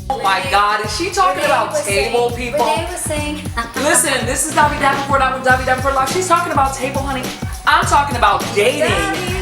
Oh my God, is she talking about table, people? Rene'e was saying. Listen, this is Davi Davenport. I'm with Davi Davenport Live. She's talking about table, honey. I'm talking about dating.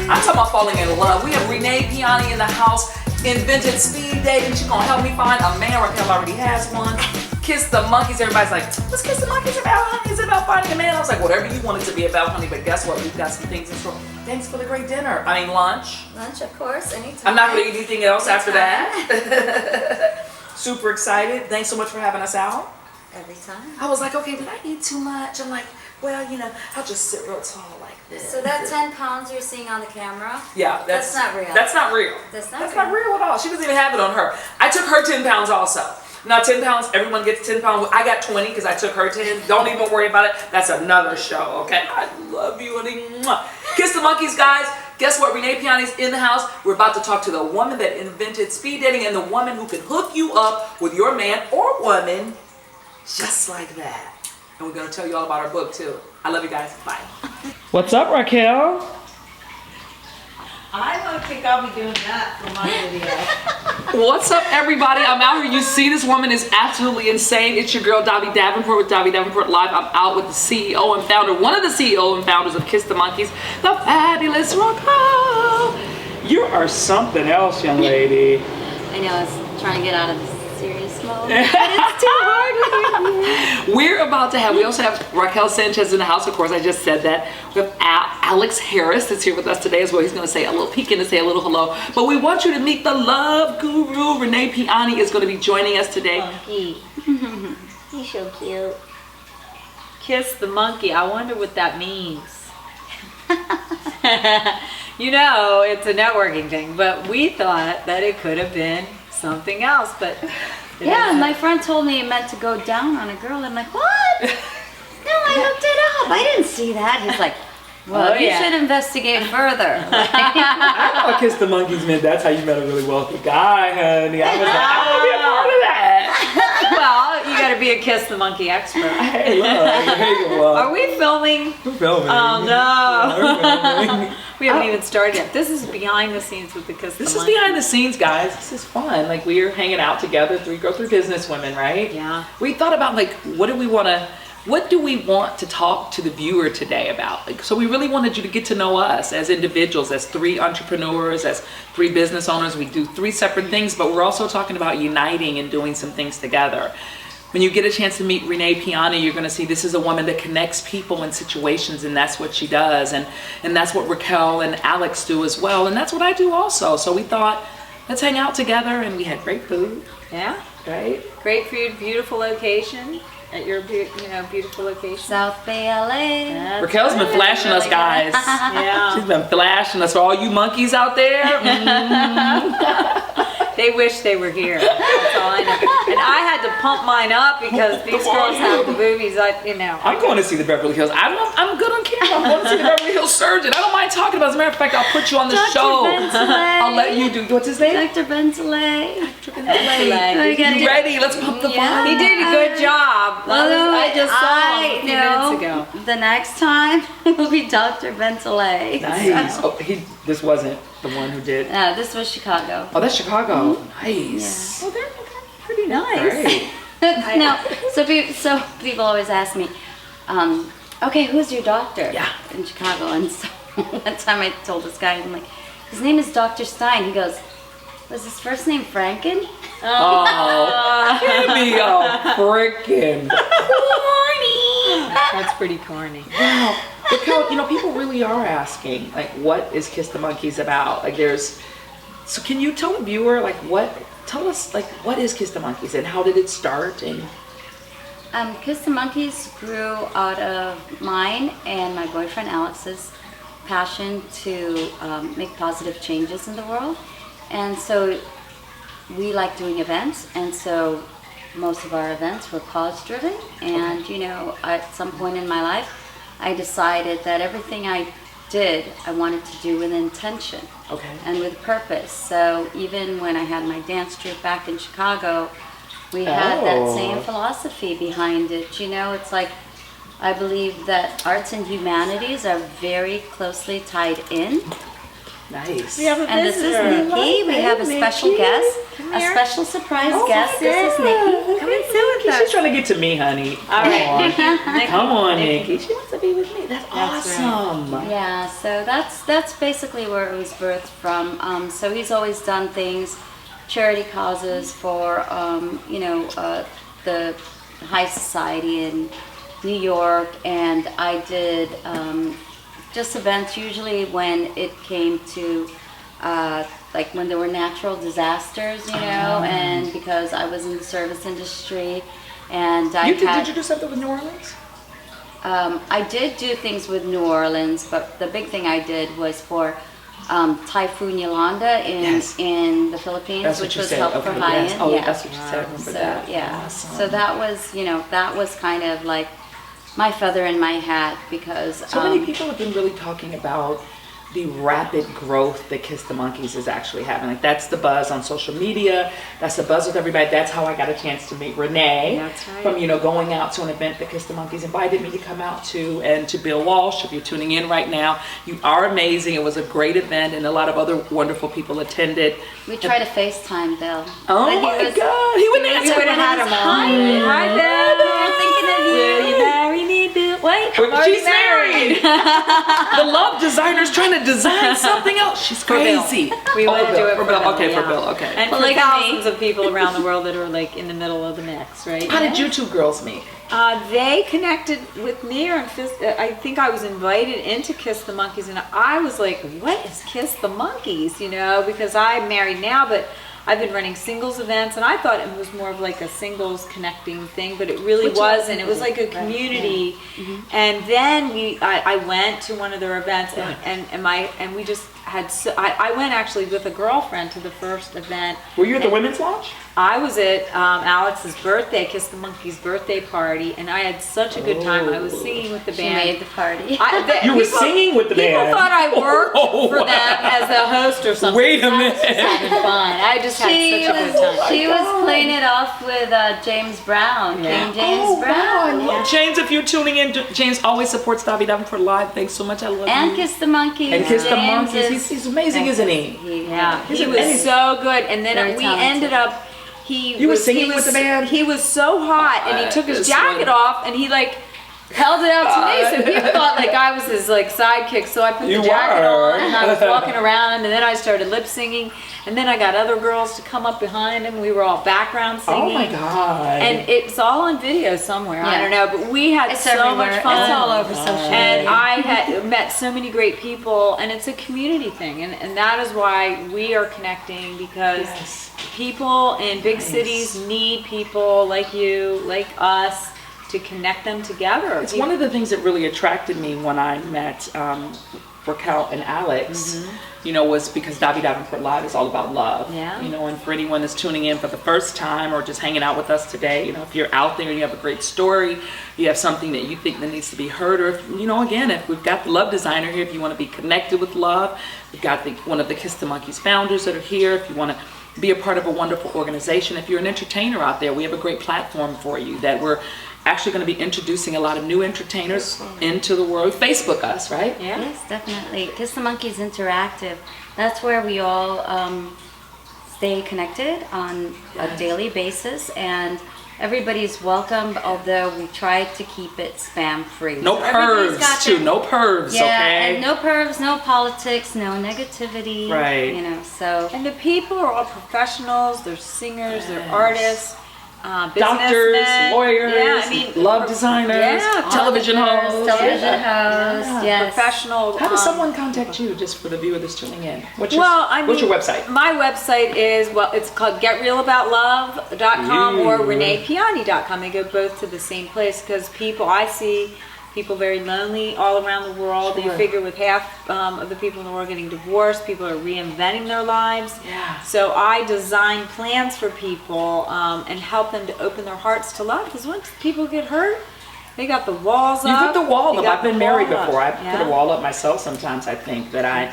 I'm talking about falling in love. We have Rene'e Piane in the house. Invented speed dating. She's gonna help me find a man. RaQuel already has one. Kiss the monkeys. Everybody's like, what's Kiss the Monkeys about, honey? Is it about finding a man? I was like, whatever you want it to be about, honey. But guess what? We've got some things in store. Thanks for the great dinner. I mean, lunch. Lunch, of course, anytime. I'm not gonna eat anything else after that. Super excited. Thanks so much for having us out. Every time. I was like, okay, did I eat too much? I'm like, well, you know, I'll just sit real tall like this. So that 10 pounds you're seeing on the camera? Yeah, that's not real. That's not real. That's not real at all. She doesn't even have it on her. I took her 10 pounds also. Now 10 pounds, everyone gets 10 pounds. I got 20 because I took her 10. Don't even worry about it. That's another show, okay? I love you, honey. Mwah. Kiss the monkeys, guys. Guess what? Rene'e Piane's in the house. We're about to talk to the woman that invented speed dating and the woman who can hook you up with your man or woman just like that. And we're going to tell you all about our book, too. I love you guys. Bye. What's up, RaQuel? I don't think I'll be doing that for my video. What's up, everybody? I'm out here. You see this woman is absolutely insane. It's your girl, Davi Davenport with Davi Davenport Live. I'm out with the CEO and founder, one of the CEO and founders of Kiss the Monkeys, the fabulous RaQuel. You are something else, young lady. I know, I was trying to get out of the serious mode. But it's too hard with you. We also have RaQuel Sanchez in the house, of course, I just said that. We have Alex Harris that's here with us today as well. He's going to say a little peek in to say a little hello. But we want you to meet the love guru. Rene'e Piane is going to be joining us today. Monkey. He's so cute. Kiss the monkey. I wonder what that means. You know, it's a networking thing, but we thought that it could have been something else, but yeah, my friend told me it meant to go down on a girl. I'm like, what? No, I looked it up. I didn't see that. He's like, well, you should investigate further. I thought Kiss the Monkeys meant that's how you met a really wealthy guy, honey. I was like, I want to be a part of that. Well, you got to be a Kiss the Monkey expert. Hey, look. Are we filming? We're filming. Oh, no. Yeah, we're filming. We haven't even started yet. This is behind the scenes with the Kiss the Monkey. This is behind the scenes, guys. This is fun. Like, we're hanging out together, three business women, right? Yeah. We thought about, like, what do we want to talk to the viewer today about? Like, so we really wanted you to get to know us as individuals, as three entrepreneurs, as three business owners. We do three separate things, but we're also talking about uniting and doing some things together. When you get a chance to meet Rene'e Piane, you're going to see this is a woman that connects people in situations, and that's what she does. And that's what RaQuel and Alex do as well. And that's what I do also. So we thought, let's hang out together, and we had great food. Yeah. Right? Great food, beautiful location. At your beautiful location. South Bay, LA. RaQuel's been flashing us, guys. Yeah. She's been flashing us. For all you monkeys out there. They wish they were here. That's all I know. And I had to pump mine up because these girls have the boobies. I'm going to see the Beverly Hills. I'm good on camera. I'm going to see the Beverly Hills Surgeon. I don't mind talking about it. As a matter of fact, I'll put you on the Dr. show. Bentley. I'll let you do. What's his name? Dr. Bentley. You ready? Let's pump the volume. He did a good job. I just saw him a few minutes ago. The next time will be Dr. Bentley. Nice. Oh, this wasn't the one who did. No, this was Chicago. Oh, that's Chicago. Nice. Yeah. Well, they're pretty nice. Great. No, so people always ask me, okay, who's your doctor? Yeah. In Chicago. And so one time I told this guy, I'm like, his name is Dr. Stein. He goes, was his first name Franken? Oh, give me a frickin' corny. That's pretty corny. Wow. Because, people really are asking, like, what is Kiss the Monkeys about? Like, so can you tell the viewer, like, tell us, like, what is Kiss the Monkeys and how did it start? And Kiss the Monkeys grew out of mine and my boyfriend Alex's passion to make positive changes in the world. And so we like doing events, and so most of our events were cause-driven. And, at some point in my life, I decided that everything I did, I wanted to do with intention and with purpose. So even when I had my dance troupe back in Chicago, we had that same philosophy behind it. It's like, I believe that arts and humanities are very closely tied in. Nice. We have a And this is visitor. Nikki. We have a special Nikki. guest, Come a here. special surprise Oh guest. my This is Nikki. Come and sit with She's us. trying to get to me, honey. All right. Come on, Nikki. She wants to be with me. That's That's awesome. Yeah, so that's basically where it was birthed from. So he's always done things, charity causes for the high society in New York, and I did just events usually when it came to like when there were natural disasters, and because I was in the service industry, and Did you do something with New Orleans? I did do things with New Orleans, but the big thing I did was for Typhoon Yolanda in the Philippines, That's what which you was said. help Okay, for Hyan. yes. Oh, yeah. that's what you said. I remember So that. yeah, Awesome. so that was kind of like my feather in my hat, because So many people have been really talking about the rapid growth that Kiss the Monkeys is actually having. Like, that's the buzz on social media. That's the buzz with everybody. That's how I got a chance to meet Rene'e. That's right. From, going out to an event that Kiss the Monkeys invited me to come out to. And to Bill Walsh, if you're tuning in right now, you are amazing. It was a great event, and a lot of other wonderful people attended. we tried to FaceTime Bill. Oh But my God. He wouldn't You answer. would have had him on. Hi, Bill. I'm thinking of Will you you. marry me, Bill? Wait, I'm But already she's married. The love designer's trying to design something else. She's For Bill. crazy. We want to do it for Bill. Okay, for Bill. Okay. And for Polygamy. thousands of people around the world that are like in the middle of the mix, right? How did you two girls meet? They connected with me, or I think I was invited into Kiss the Monkeys, and I was like, what is Kiss the Monkeys? Because I'm married now, but I've been running singles events, and I thought it was more of like a singles connecting thing, but it really wasn't. It was like a community. And then I went to one of their events, and we just had, I went actually with a girlfriend to the first event. Were you at the women's launch? I was at Alex's birthday, Kiss the Monkeys birthday party, and I had such a good time. I was singing with the She band. made the party. You were singing with the band? People thought I worked Oh, for wow. them as a host or something. Wait a I was minute. just having fun. I just had such a good time. She was playing it off with James Brown, Yeah. King James Brown. Well, James, if you're tuning in, James always supports Davi Davenport Live. Thanks so much. I love And you. Kiss the Monkeys. And Kiss the James Monkeys. He's amazing, isn't he? Yeah, He's he was amazing. so good. And then Very we talented. ended up. You were singing with the band? He was so hot, and he took his This jacket one. off, and he like held it out to me. So people thought like I was his like sidekick. So I put You the jacket were. on, and I was walking around, and then I started lip singing, and then I got other girls to come up behind him. We were all background singing. Oh my God. And it's all on video somewhere. I Yeah. don't know, but we had It's so everywhere. much fun. It's all over social And media. I had met so many great people, and it's a community thing, and that is why we are connecting, because Yes. people in big cities need people like you, like us, to connect them together. It's one of the things that really attracted me when I met RaQuel and Alex, was because Davi Davenport Live is all about love. Yeah. And for anyone that's tuning in for the first time or just hanging out with us today, if you're out there and you have a great story, you have something that you think that needs to be heard, or if, again, if we've got the love designer here, if you want to be connected with love, we've got one of the Kiss the Monkeys founders that are here. If you want to be a part of a wonderful organization, if you're an entertainer out there, we have a great platform for you that we're actually going to be introducing a lot of new entertainers into the world. Facebook us, right? Yeah. Yes, definitely. Kiss the Monkeys Interactive. That's where we all stay connected on a daily basis, and everybody's welcome, although we try to keep it spam free. No pervs, too. No pervs, Yeah, okay? and no pervs, no politics, no negativity. Right. So And the people are all professionals. They're singers. They're artists. Doctors, businessmen. lawyers, Yeah, I mean, love designers, yeah, television hosts. television hosts, yes. professional. How does someone contact you, just for the viewer that's tuning in? What's your website? My website is, it's called getrealaboutLove.com or Ooh. Rene'ePiane.com. They go both to the same place, because I see people very lonely all around the world. Sure. You figure with half of the people in the world getting divorced, people are reinventing their lives. Yeah. So I design plans for people and help them to open their hearts to love, because once people get hurt, they got the walls You up. put the wall You up. got I've been the married wall up. before. I Yeah. put a wall up myself sometimes, I think, that I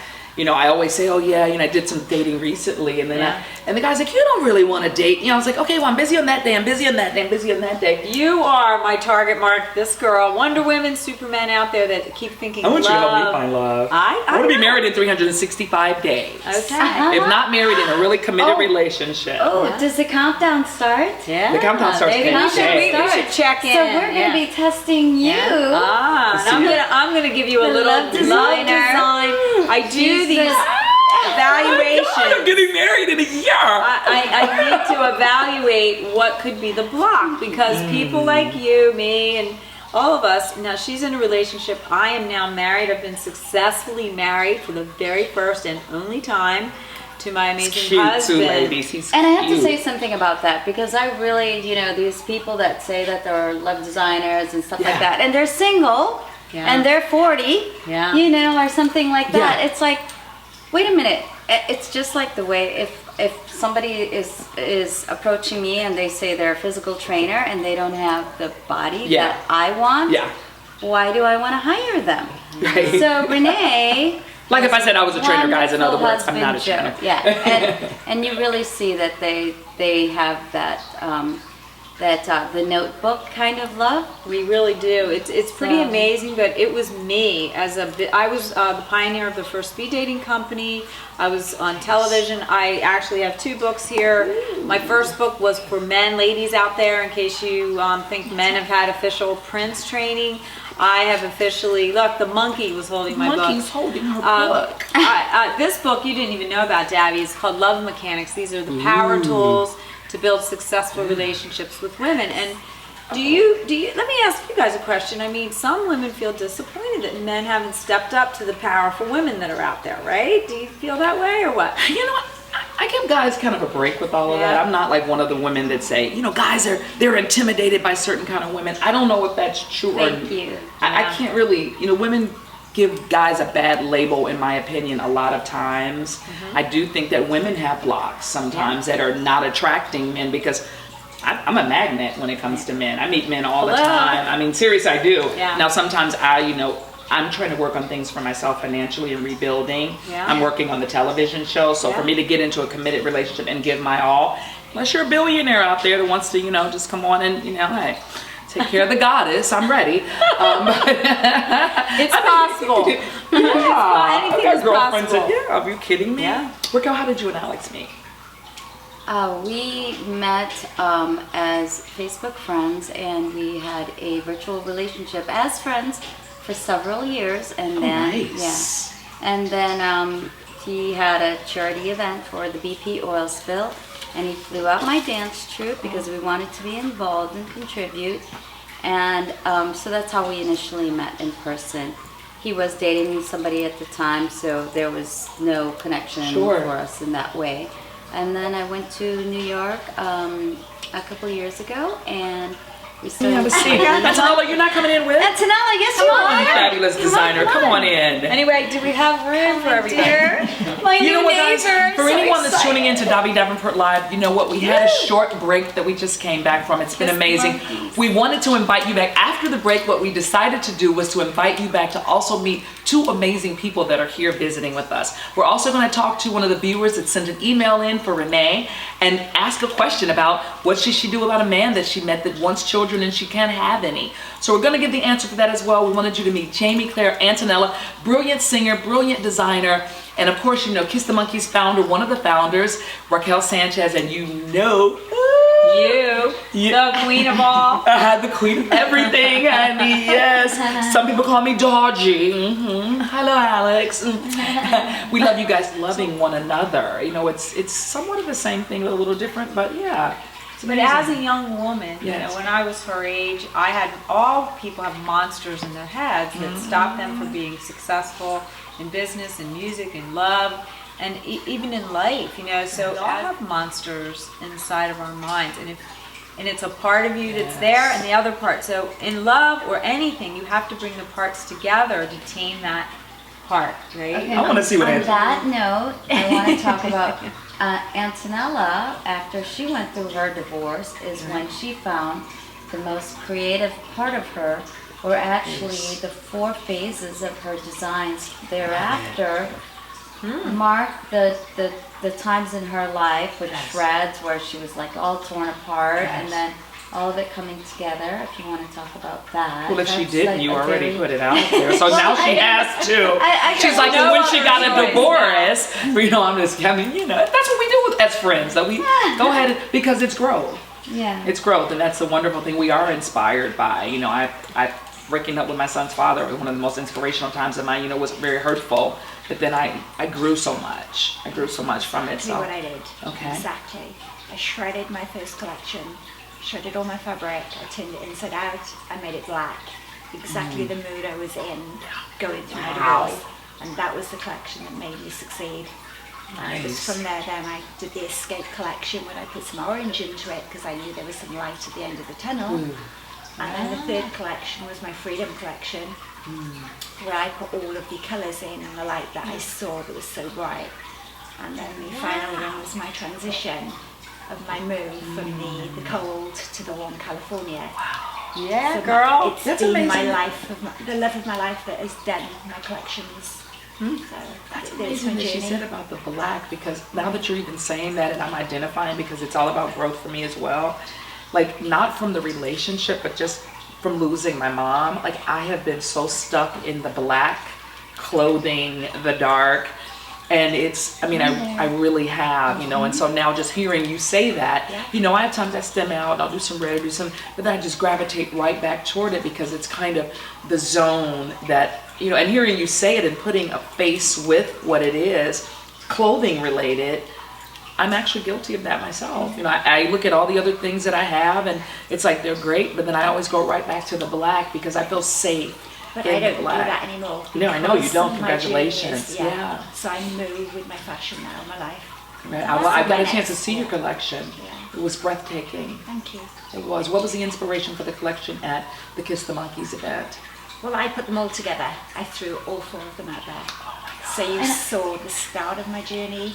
always say, oh yeah, I did some dating recently, and then Yeah. And the guy's like, you don't really want to date. You know, I was like, okay, well, I'm busy on that day. I'm busy on that day. I'm busy on that day. You are my target mark. This girl, Wonder Women, Superman out there that keep thinking I want love. you to help me find love. I want to be married in 365 days. Okay. If not married, in a really committed relationship. Oh, does the countdown start? Yeah. The countdown starts Maybe any we day. should check in. So we're going to be testing you. And I'm gonna give you a The little love designer. design. I do Jesus. these evaluations. Oh my God, I'm getting married in a year. I need to evaluate what could be the block because people like you, me, and all of us. Now she's in a relationship. I am now married. I've been successfully married for the very first and only time to my amazing Cute husband. too, ladies. He's And I have to cute. say something about that because I really, these people that say that they're love designers and stuff like that, and they're single and they're 40, or something like that. Yeah. It's like, wait a minute. It's just like the way if somebody is approaching me and they say they're a physical trainer and they don't have the body that I want, why do I want to hire them? Right. So Rene'e. Like if I said I was a trainer, guys, in other words, I'm not a trainer. Yeah, and you really see that they have that the Notebook kind of love. We really do. It's pretty amazing, but it was me I was the pioneer of the first speed dating company. I was on television. I actually have 2 books here. My first book was for men, ladies out there, in case you think men have had official Prince training. I have officially, look, the monkey was holding my book. Monkey's holding her book. This book you didn't even know about, Davi. It's called Love Mechanics. These are the power tools to build successful relationships with women. And do you let me ask you guys a question. I mean, some women feel disappointed that men haven't stepped up to the powerful women that are out there, right? Do you feel that way or what? You know what? I give guys kind of a break with all of that. I'm not like one of the women that say, guys they're intimidated by certain kind of women. I don't know if that's true Thank you. I can't really, women give guys a bad label in my opinion a lot of times. I do think that women have blocks sometimes that are not attracting men because I'm a magnet when it comes to men. I meet men all the time. I mean, seriously, I do. Yeah. Now, sometimes I'm trying to work on things for myself financially and rebuilding. Yeah. I'm working on the television show. So for me to get into a committed relationship and give my all, unless you're a billionaire out there that wants to, just come on and, hey, take care of the goddess, I'm ready. It's possible. Anything is girlfriends possible. that, are you kidding me? Yeah. Raquel, how did you and Alex meet? We met as Facebook friends, and we had a virtual relationship as friends for several years, and then nice. and then he had a charity event for the BP oil spill, and he flew out my dance troupe because we wanted to be involved and contribute, and so that's how we initially met in person. He was dating somebody at the time, so there was no connection for us in that way. And then I went to New York a couple years ago, and we started. Have a seat. Antonella, you're not coming in with? Antonella, yes you are. Fabulous designer. Come on in. Anyway, do we have room for everybody? My You know new what, guys? neighbor. For anyone that's tuning into Davi Davenport Live, you know what? We had a short break that we just came back from. It's been amazing. We wanted to invite you back. After the break, what we decided to do was to invite you back to also meet 2 amazing people that are here visiting with us. We're also going to talk to one of the viewers that sent an email in for Rene'e and ask a question about what should she do about a man that she met that wants children and she can't have any. So we're going to get the answer for that as well. We wanted you to meet Jamie Claire Antonella, brilliant singer, brilliant designer, and of course, Kiss the Monkeys founder, one of the founders, RaQuel Sanchez, and you, the queen of all. the queen of everything, and yes, some people call me Dodgy. Hello, Alex. We love you guys loving one another. It's somewhat of the same thing, but a little different, but yeah. But as a young woman, when I was her age, all people have monsters in their heads that stop them from being successful in business and music and love and even in life, so we all have monsters inside of our minds, and it's a part of you that's there and the other part. So in love or anything, you have to bring the parts together to tame that part, right? Okay, I want to see what on Antonella. that note, I want to talk about Antonella. After she went through her divorce is when she found the most creative part of her were actually the 4 phases of her designs. Thereafter, mark the times in her life with shreds where she was like all torn apart, and then all of it coming together. If you want to talk about that. Well, if she that's didn't, like you a already very- put it out there. So now she has to. I She's like, no when she other got a choice. divorce, I mean, you know, that's what we do with as friends. That we go ahead because it's growth. Yeah. It's growth, and that's the wonderful thing we are inspired by. You know, I breaking up with my son's father was one of the most inspirational times of mine. You know, was very hurtful, but then I grew so much. I grew so much from it. Exactly So what I did. Okay. Exactly. I shredded my first collection, shredded all my fabric, I turned it inside out, I made it black. Exactly the mood I was in going through my divorce. And that was the collection that made me succeed. And it was Nice. from there then I did the Escape collection when I put some orange into it because I knew there was some light at the end of the tunnel. And then the third collection was my Freedom collection, where I put all of the colours in and the light that I saw that was so bright. And then the final one was my transition of my move from the cold to the warm California. Yeah, So girl. It's That's been amazing. my life, the love of my life that has done my collections. So That's there's amazing my that she journey. said about the black, because now that you're even saying that and I'm identifying, because it's all about growth for me as well. Like, not from the relationship, but just from losing my mom. Like, I have been so stuck in the black clothing, the dark. And it's, I mean, I really have, you know, and so now just hearing you say that, you know, I have times I stem out, I'll do some red, do some, but then I just gravitate right back toward it because it's kind of the zone that, you know, and hearing you say it and putting a face with what it is, clothing related, I'm actually guilty of that myself. You know, I look at all the other things that I have and it's like they're great, but then I always go right back to the black because I feel safe. But in I don't do black. that anymore. No, I know you because don't. my journey Congratulations. is- Yeah. So I move with my fashion now in my life. Right. That's I've got a my chance to next see your step. collection. Yeah. It was breathtaking. Thank you. It was. What was the inspiration for the collection at the Kiss the Monkeys event? Well, I put them all together. I threw all four of them out there. So you saw the start of my journey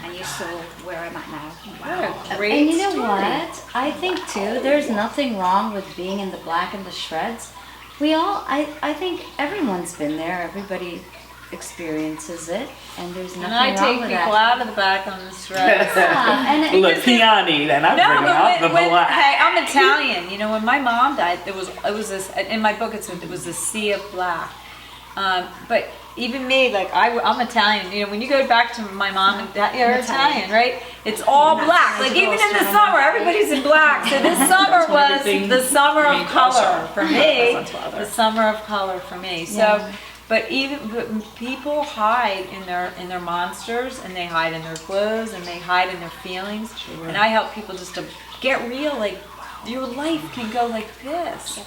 and you saw where I'm at now. What a great And you know story. what? I think too, there's nothing wrong with being in the black and the shreds. We all, I think everyone's been there. Everybody experiences it, and there's nothing And I wrong take with people that. out of the back on the shreds. Yeah, and Look, Piane, then I bring out the black. hey, I'm Italian. You know, when my mom died, it was this. In my book, it was a sea of black. But even me, like I'm Italian. You know, when you go back to my mom and dad, you're Italian, right? It's all black. Like even in the summer, everybody's in black. So this summer was everything the summer of means color also. for me. My son's father. The summer of color for me. So. Yeah. But people hide in their monsters, and they hide in their clothes, and they hide in their feelings. Sure. And I help people just to get real. Like your life can go like this.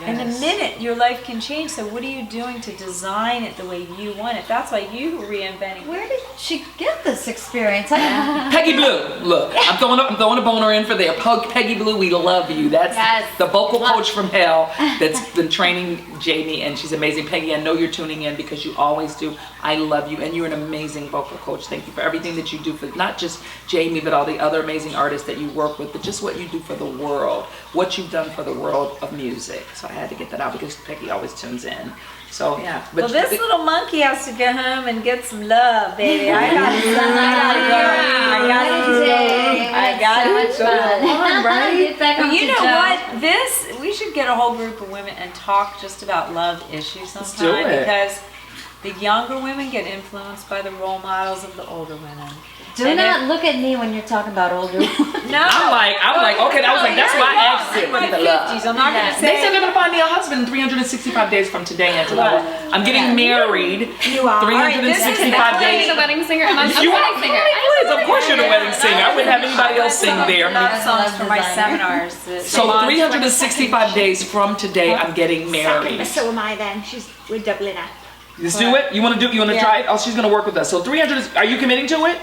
In a Yes. minute, your life can change. So what are you doing to design it the way you want it? That's why you reinventing. Where did she get this experience? Peggy Blue, look, I'm throwing a boner in for there. Peggy Blue, we love you. That's Yes. the vocal coach from hell that's been training Jamie, and she's amazing. Peggy, I know you're tuning in because you always do. I love you, and you're an amazing vocal coach. Thank you for everything that you do for not just Jamie, but all the other amazing artists that you work with, but just what you do for the world, what you've done for the world of music. So I had to get that out because Peggy always tunes in. So yeah, but Well, this little monkey has to go home and get some love, baby. I gotta go. I gotta so much fun. right? Get back But onto you know Joe. what? We should get a whole group of women and talk just about love issues do sometime it. because the younger women get influenced by the role models of the older women. Do And not look at me when you're talking about older. No, I'm like, okay, I was like, that's why I asked it. in my with the love. 50s. I'm not Yeah. gonna They said say. they're gonna find me a husband in 365 days from today, Angela. I'm getting married. You are. 365 days. the wedding singer. And I'm You a are wedding singer. please, of course you're the wedding singer. I wouldn't have anybody else sing there. Love songs for my Designer. seminars. So 365 days from today, I'm getting married. So am I then. We're doubling up. Let's do it. You want to try it? Oh, she's gonna work with us. So 300. Are you committing to it?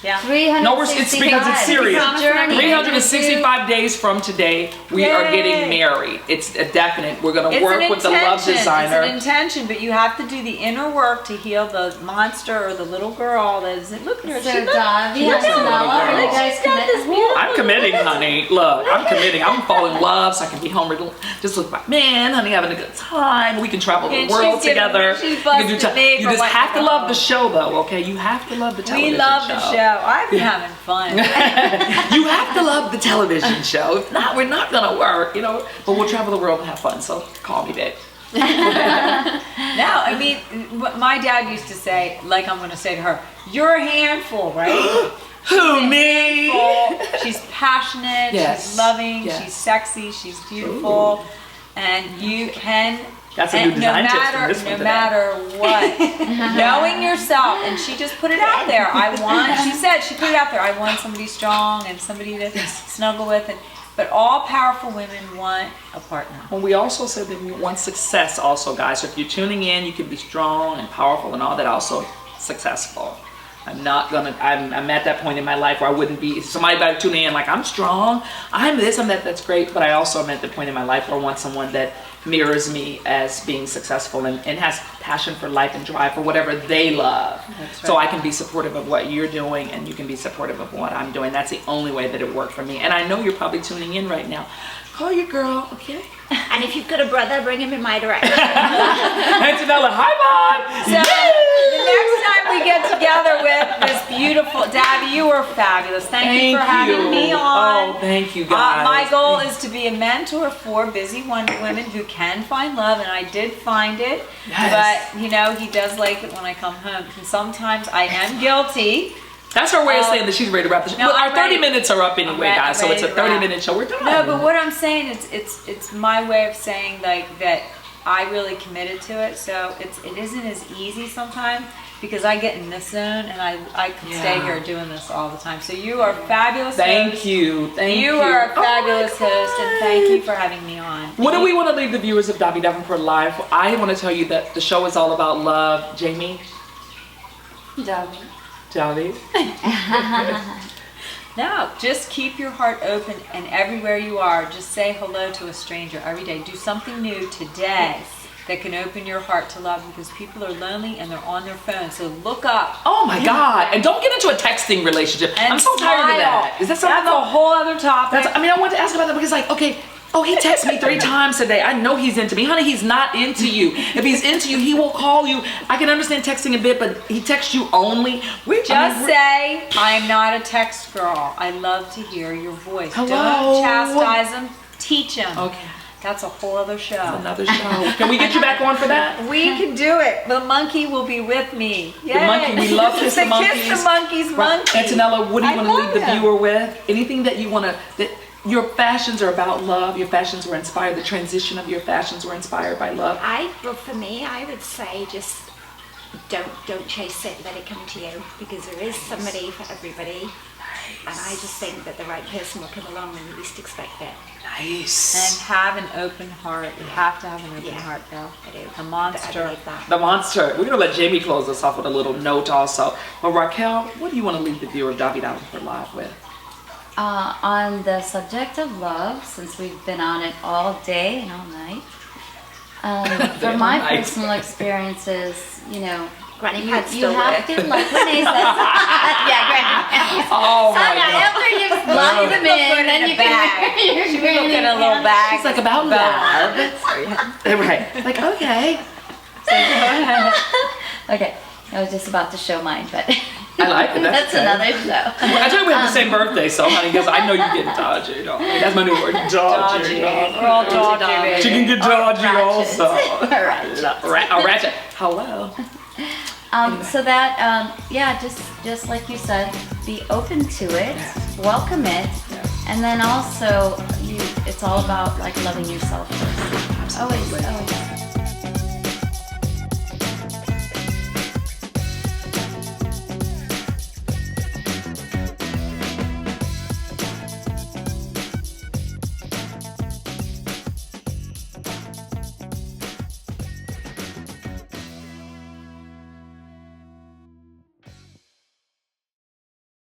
Yeah. 365. No, it's because it's serious. It's a journey. 365 days from today, we are getting married. It's a definite. We're going to work with the love designer. It's an intention, but you have to do the inner work to heal the monster or the little girl that is. Look at her. So She looks- Davi and looks like a little Sonala, are you girl. guys committed? I'm committing, honey. Look, I'm committing. I'm falling in love so I can be home just with my man, honey, having a good time. We can travel the And world she's giving- together. she's You can busted me You for just letting have to her love go. the show, though, okay? You have to love the television We love the show. I've been having fun. You have to love the television show. If not, we're not going to work, But we'll travel the world and have fun, so call me, babe. No, I mean, what my dad used to say, like I'm going to say to her, you're a handful, right? Who, me? She's passionate, Yes. she's loving, Yes. she's sexy, she's beautiful, and you can. That's a new design tip from this one No today. matter what, knowing yourself, and she just put it out there. She said she put it out there. I want somebody strong and somebody to snuggle with, but all powerful women want a partner. Well, we also said that we want success also, guys. So if you're tuning in, you can be strong and powerful and all that, also successful. I'm at that point in my life where I wouldn't be, somebody about tuning in like, I'm strong, I'm this, I'm that, that's great. But I also am at the point in my life where I want someone that mirrors me as being successful and has passion for life and drive for whatever they love. That's So right. I can be supportive of what you're doing and you can be supportive of what I'm doing. That's the only way that it worked for me. And I know you're probably tuning in right now. Call your girl, okay? And if you've got a brother, bring him in my direction. Antonella, hi, Mom! So the next time we get together with this beautiful Davi, you were fabulous. Thank you for having me on. Oh, thank you, guys. My goal is to be a mentor for busy women who can find love, and I did find it. Yes. But he does like it when I come home. And sometimes I am guilty. That's her way of saying that she's ready to wrap the show. No, Well, our I'm 30 ready. minutes are up anyway, I'm guys, so it's a ready to wrap. 30-minute show. We're done. No, but what I'm saying is it's my way of saying that I really committed to it. So it isn't as easy sometimes because I get in this zone and I can stay here doing this all the time. So you are fabulous. Thank host. you. Thank you. You are a Oh my fabulous God. host, and thank you for having me on. What do we want to leave the viewers of Davi Davenport Live? I want to tell you that the show is all about love. Jamie? Davi. Davi? No, just keep your heart open, and everywhere you are, just say hello to a stranger every day. Do something new today that can open your heart to love, because people are lonely and they're on their phone. So look up. Oh my God. And don't get into a texting relationship. And I'm so tired of that. smile. Is that something That's a whole other topic. I wanted to ask about that because okay, he texted me 3 times today. I know he's into me. Honey, he's not into you. If he's into you, he will call you. I can understand texting a bit, but he texts you only. Just say, I'm not a text girl. I love to hear your voice. Hello. Don't chastise them, teach them. Okay. That's a whole other show. Another show. Can we get you back on for that? We can do it. The monkey will be with me. Yay. The monkey, we love Kiss the Monkeys. Kiss the Monkeys monkey. Antonella, what do you I want to leave the love him. viewer with? Anything that you want to, your fashions are about love, your fashions were inspired, the transition of your fashions were inspired by love. Well, for me, I would say just don't chase it, let it come to you, because there is somebody for everybody. And I just think that the right person will come along when you least expect it. Nice. And have an open heart. You have to have an open heart, though. I do. A monster. I believe that. The monster. We're going to let Jamie close us off with a little note also. But RaQuel, what do you want to leave the viewer of Davi Davenport Live with? On the subject of love, since we've been on it all day and all night, from my night. personal experiences, Granny you Pad's have still there. to, like Rene'e says, yeah, Granny. Oh my So God. after you lock them in, then you can your She was looking at a little bag. It's like about love. Right. Like, okay. Okay, I was just about to show mine, but I like it. that's okay. another show. I tell you we have the same birthday, so honey, because I know you get dodgy. That's my new word, dodgy. We're all dodgy, baby. She can get dodgy Ratchets. also. Ratchets. A ratchet. Hello. So that, just like you said, be open to it, welcome it, and then also it's all about like loving yourself first. Absolutely. Always.